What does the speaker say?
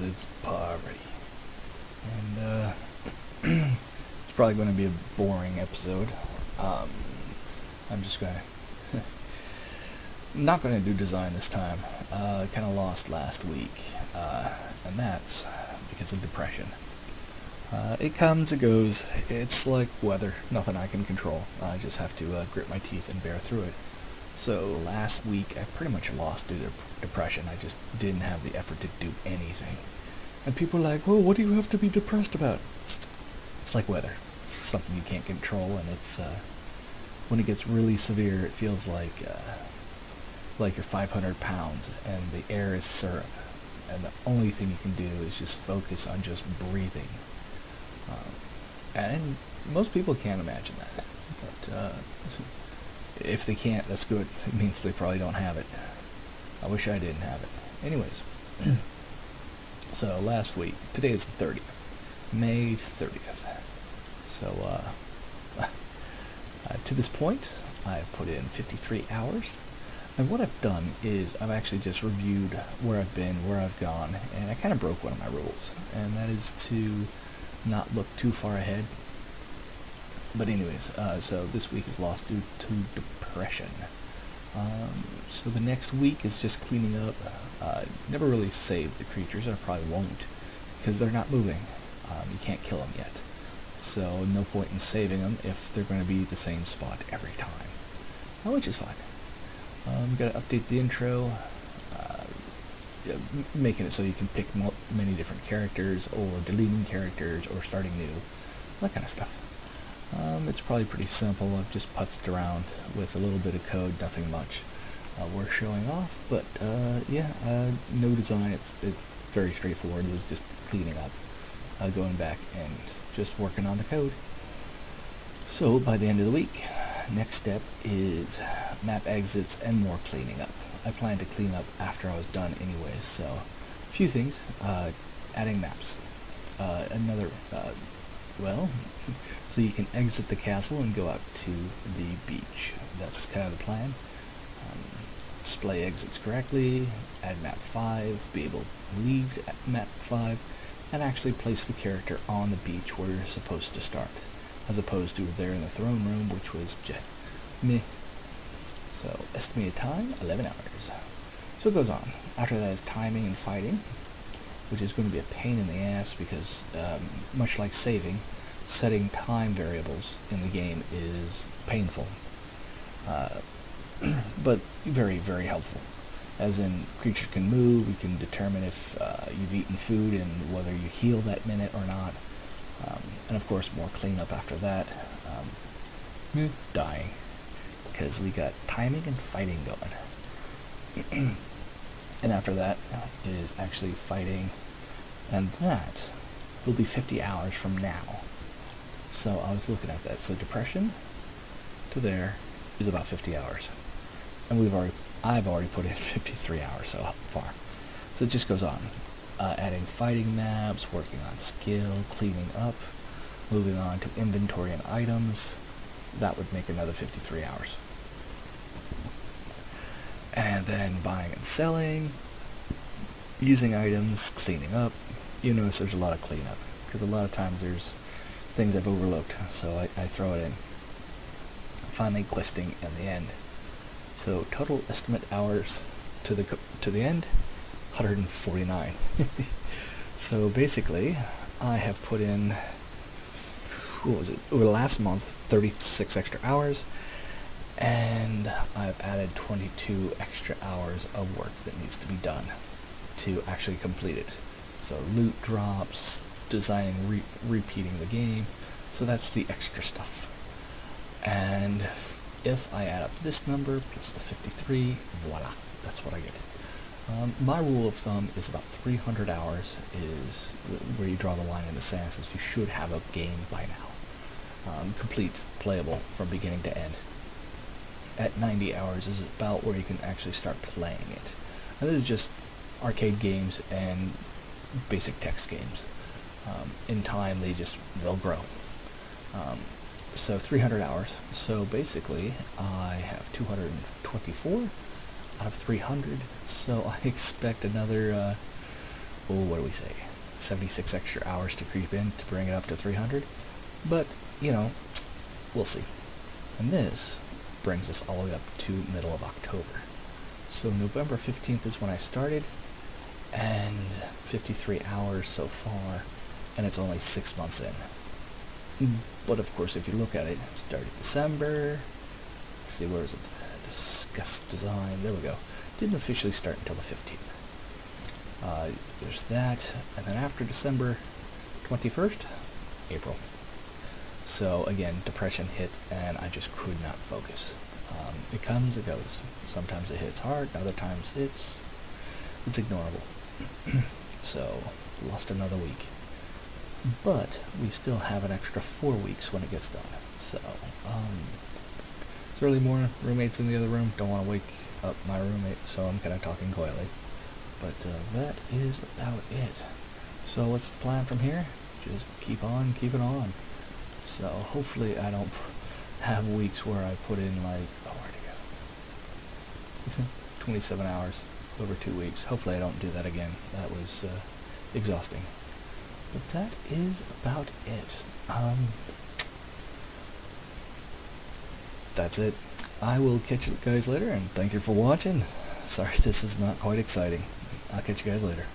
It's poverty. And it's probably going to be a boring episode. I'm just going to not going to do design this time. Kind of lost last week, and that's because of depression. It comes, it goes. It's like weather, nothing I can control. I just have to grit my teeth and bear through it. So last week I pretty much lost due to depression. I just didn't have the effort to do anything. And people are like, well, what do you have to be depressed about? It's like weather. It's something you can't control, and it's when it gets really severe, it feels like you're 500 pounds and the air is syrup, and the only thing you can do is just focus on just breathing. And most people can't imagine that, but if they can't, that's good. It means they probably don't have it. I wish I didn't have it. Anyways, so last week, today is the 30th, May 30th. So to this point, I've put in 53 hours. And what I've done is I've actually just reviewed where I've been, where I've gone, and I kind of broke one of my rules, and that is to not look too far ahead. But anyways, so this week is lost due to depression. So the next week is just cleaning up. Never really saved the creatures, I probably won't, because they're not moving. You can't kill them yet. So no point in saving them if they're going to be the same spot every time. Which is fine. Got to update the intro, making it so you can pick many different characters, or deleting characters, or starting new, that kind of stuff. It's probably pretty simple. I've just putzed around with a little bit of code, nothing much worth showing off, but no design. It's very straightforward. It was just cleaning up, going back and just working on the code. So by the end of the week, next step is map exits and more cleaning up. I plan to clean up after I was done anyways, so a few things. Adding maps. So you can exit the castle and go out to the beach. That's kind of the plan. Display exits correctly, add map 5, be able to leave at map 5, and actually place the character on the beach where you're supposed to start, as opposed to there in the throne room, which was meh. So estimated time, 11 hours. So it goes on. After that is timing and fighting, which is going to be a pain in the ass because, much like saving, setting time variables in the game is painful. But very, very helpful. As in, creatures can move, you can determine if you've eaten food and whether you heal that minute or not. And of course, more cleanup after that. Dying. Because we got timing and fighting going. And after that is actually fighting, and that will be 50 hours from now. So I was looking at that. So depression to there is about 50 hours. And I've already put in 53 hours so far. So it just goes on. Adding fighting maps, working on skill, cleaning up, moving on to inventory and items. That would make another 53 hours. And then buying and selling, using items, cleaning up. You notice there's a lot of cleanup, because a lot of times there's things I've overlooked, so I throw it in. Finally, questing in the end. So total estimate hours to the end, 149. So basically, I have put in, over the last month, 36 extra hours, and I've added 22 extra hours of work that needs to be done to actually complete it. So loot drops, designing, repeating the game, so that's the extra stuff. And if I add up this number plus the 53, voila, that's what I get. My rule of thumb is about 300 hours is where you draw the line in the sand, since you should have a game by now. Complete, playable from beginning to end. At 90 hours is about where you can actually start playing it. And this is just arcade games and basic text games. In time, they'll grow. So 300 hours. So basically, I have 224 out of 300. So I expect another what do we say, 76 extra hours to creep in to bring it up to 300. But, we'll see. And this brings us all the way up to middle of October. So November 15th is when I started, and 53 hours so far, and it's only 6 months in. But of course, if you look at it, started December, let's see, where is it? Discuss design, there we go. Didn't officially start until the 15th. There's that, and then after December 21st, April. So again, depression hit, and I just could not focus. It comes, it goes. Sometimes it hits hard, other times it's ignorable. So, lost another week. But we still have an extra 4 weeks when it gets done. So, it's early morning, roommate's in the other room, don't want to wake up my roommate, so I'm kind of talking quietly. But that is about it. So what's the plan from here? Just keep on keeping on. So hopefully I don't have weeks where I put in like, where'd it go? It's in 27 hours over 2 weeks. Hopefully I don't do that again. That was exhausting. But that is about it. That's it. I will catch you guys later, and thank you for watching. Sorry this is not quite exciting. I'll catch you guys later.